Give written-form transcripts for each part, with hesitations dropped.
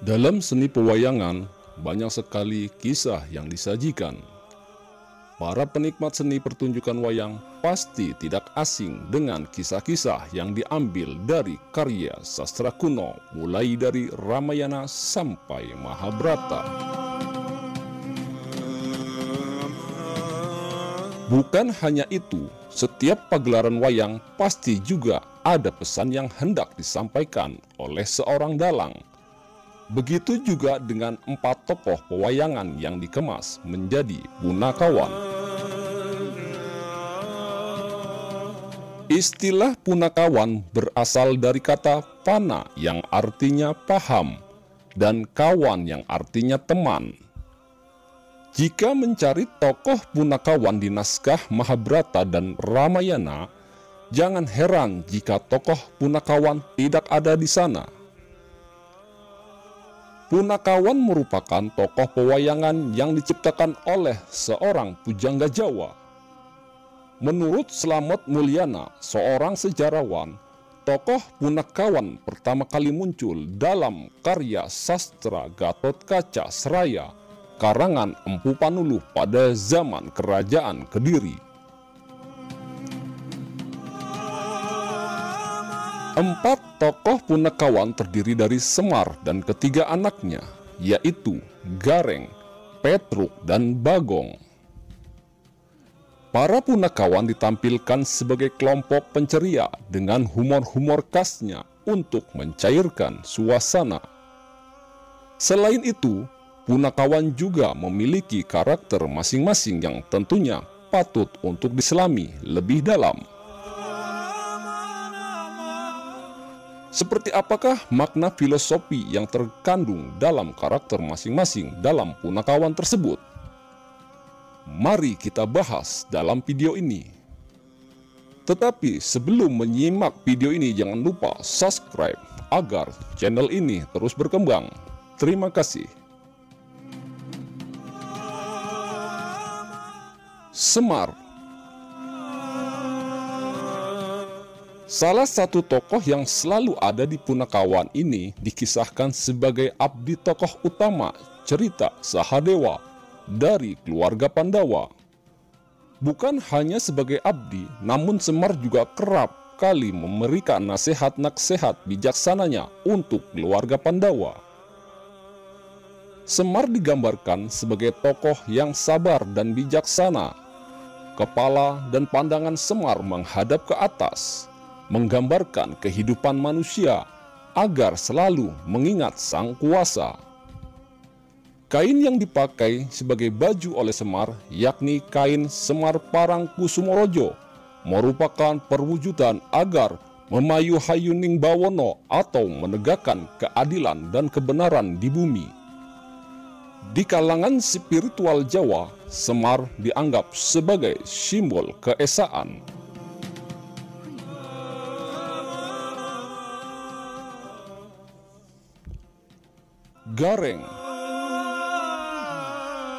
Dalam seni pewayangan, banyak sekali kisah yang disajikan. Para penikmat seni pertunjukan wayang pasti tidak asing dengan kisah-kisah yang diambil dari karya sastra kuno, mulai dari Ramayana sampai Mahabharata. Bukan hanya itu, setiap pagelaran wayang pasti juga ada pesan yang hendak disampaikan oleh seorang dalang. Begitu juga dengan 4 tokoh pewayangan yang dikemas menjadi punakawan. Istilah punakawan berasal dari kata pana yang artinya paham dan kawan yang artinya teman. Jika mencari tokoh punakawan di naskah Mahabharata dan Ramayana, jangan heran jika tokoh punakawan tidak ada di sana. Punakawan merupakan tokoh pewayangan yang diciptakan oleh seorang pujangga Jawa. Menurut Slamet Mulyana, seorang sejarawan, tokoh punakawan pertama kali muncul dalam karya sastra Gatotkaca Sraya, karangan Empu Panuluh pada zaman Kerajaan Kediri. 4 tokoh punakawan terdiri dari Semar dan ketiga anaknya, yaitu Gareng, Petruk, dan Bagong. Para punakawan ditampilkan sebagai kelompok penceria dengan humor-humor khasnya untuk mencairkan suasana. Selain itu, punakawan juga memiliki karakter masing-masing yang tentunya patut untuk diselami lebih dalam. Seperti apakah makna filosofi yang terkandung dalam karakter masing-masing dalam punakawan tersebut? Mari kita bahas dalam video ini. Tetapi sebelum menyimak video ini, jangan lupa subscribe agar channel ini terus berkembang. Terima kasih. Semar, salah satu tokoh yang selalu ada di punakawan ini dikisahkan sebagai abdi tokoh utama cerita Sahadewa dari keluarga Pandawa. Bukan hanya sebagai abdi, namun Semar juga kerap kali memberikan nasihat-nasihat bijaksananya untuk keluarga Pandawa. Semar digambarkan sebagai tokoh yang sabar dan bijaksana. Kepala dan pandangan Semar menghadap ke atas, menggambarkan kehidupan manusia agar selalu mengingat sang kuasa. Kain yang dipakai sebagai baju oleh Semar, yakni kain Semar Parang Kusumorojo, merupakan perwujudan agar memayuhayuning bawono atau menegakkan keadilan dan kebenaran di bumi. Di kalangan spiritual Jawa, Semar dianggap sebagai simbol keesaan. Gareng.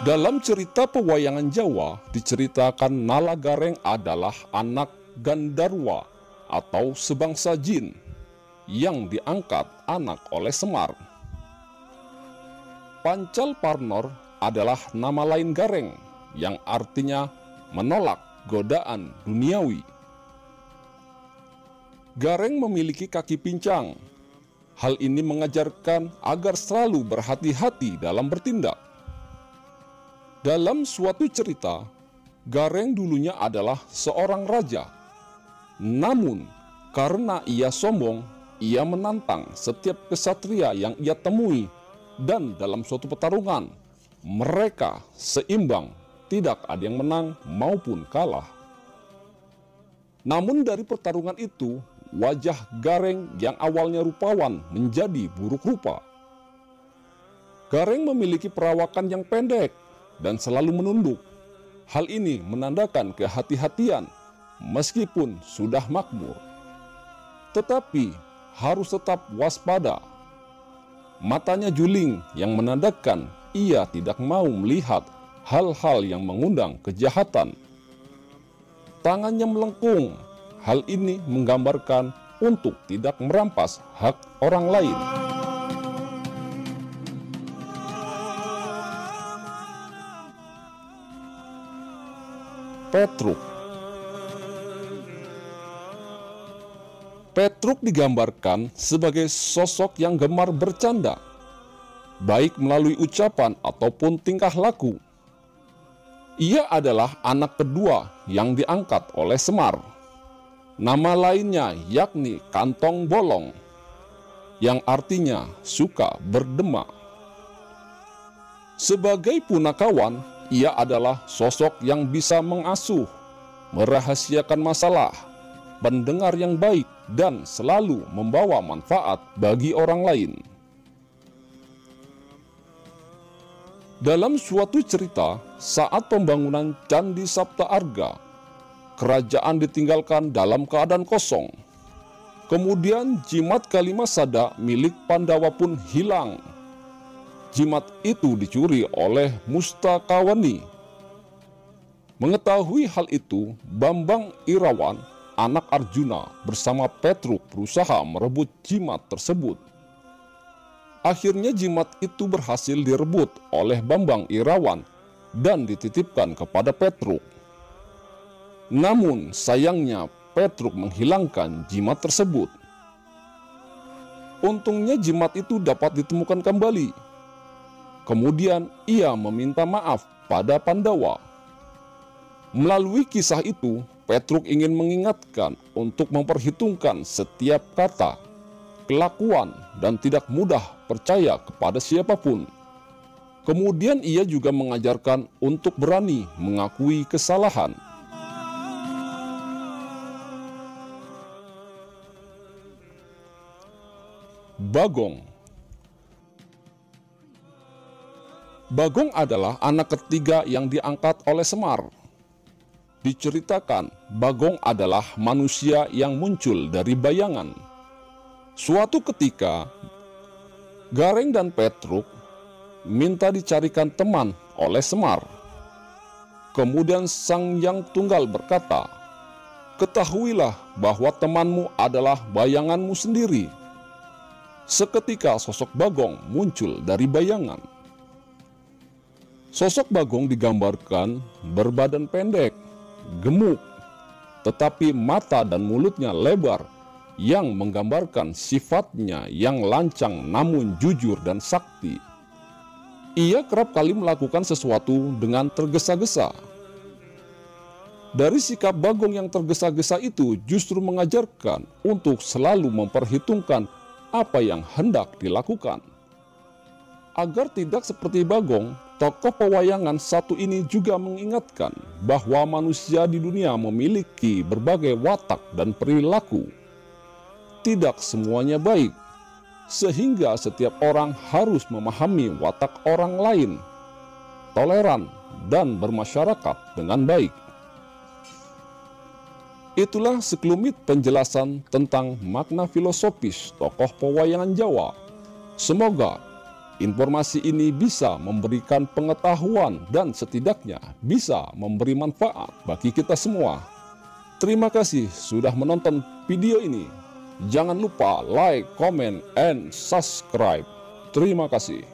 Dalam cerita pewayangan Jawa diceritakan Nala Gareng adalah anak Gandarwa atau sebangsa jin yang diangkat anak oleh Semar. Pancal Parnor adalah nama lain Gareng yang artinya menolak godaan duniawi. Gareng memiliki kaki pincang. Hal ini mengajarkan agar selalu berhati-hati dalam bertindak. Dalam suatu cerita, Gareng dulunya adalah seorang raja. Namun, karena ia sombong, ia menantang setiap kesatria yang ia temui, dan dalam suatu pertarungan, mereka seimbang, tidak ada yang menang maupun kalah. Namun dari pertarungan itu, wajah Gareng yang awalnya rupawan menjadi buruk rupa. Gareng memiliki perawakan yang pendek dan selalu menunduk. Hal ini menandakan kehati-hatian meskipun sudah makmur. Tetapi harus tetap waspada. Matanya juling yang menandakan ia tidak mau melihat hal-hal yang mengundang kejahatan. Tangannya melengkung. Hal ini menggambarkan untuk tidak merampas hak orang lain. Petruk. Petruk digambarkan sebagai sosok yang gemar bercanda, baik melalui ucapan ataupun tingkah laku. Ia adalah anak kedua yang diangkat oleh Semar. Nama lainnya yakni Kantong Bolong, yang artinya suka berdema. Sebagai punakawan, ia adalah sosok yang bisa mengasuh, merahasiakan masalah, pendengar yang baik, dan selalu membawa manfaat bagi orang lain. Dalam suatu cerita, saat pembangunan Candi Sapta Arga, kerajaan ditinggalkan dalam keadaan kosong. Kemudian jimat Kalimasada milik Pandawa pun hilang. Jimat itu dicuri oleh Mustakawani. Mengetahui hal itu, Bambang Irawan, anak Arjuna, bersama Petruk berusaha merebut jimat tersebut. Akhirnya jimat itu berhasil direbut oleh Bambang Irawan dan dititipkan kepada Petruk. Namun sayangnya Petruk menghilangkan jimat tersebut. Untungnya jimat itu dapat ditemukan kembali. Kemudian ia meminta maaf pada Pandawa. Melalui kisah itu, Petruk ingin mengingatkan untuk memperhitungkan setiap kata, kelakuan, dan tidak mudah percaya kepada siapapun. Kemudian ia juga mengajarkan untuk berani mengakui kesalahan. Bagong. Bagong adalah anak ketiga yang diangkat oleh Semar. Diceritakan, Bagong adalah manusia yang muncul dari bayangan. Suatu ketika, Gareng dan Petruk minta dicarikan teman oleh Semar. Kemudian Sang Yang Tunggal berkata, "Ketahuilah bahwa temanmu adalah bayanganmu sendiri." Seketika sosok Bagong muncul dari bayangan. Sosok Bagong digambarkan berbadan pendek, gemuk, tetapi mata dan mulutnya lebar, yang menggambarkan sifatnya yang lancang namun jujur dan sakti. Ia kerap kali melakukan sesuatu dengan tergesa-gesa. Dari sikap Bagong yang tergesa-gesa itu justru mengajarkan untuk selalu memperhitungkan apa yang hendak dilakukan. Agar tidak seperti Bagong, tokoh pewayangan satu ini juga mengingatkan bahwa manusia di dunia memiliki berbagai watak dan perilaku. Tidak semuanya baik, sehingga setiap orang harus memahami watak orang lain, toleran, dan bermasyarakat dengan baik. Itulah sekelumit penjelasan tentang makna filosofis tokoh pewayangan Jawa. Semoga informasi ini bisa memberikan pengetahuan dan setidaknya bisa memberi manfaat bagi kita semua. Terima kasih sudah menonton video ini. Jangan lupa like, comment, and subscribe. Terima kasih.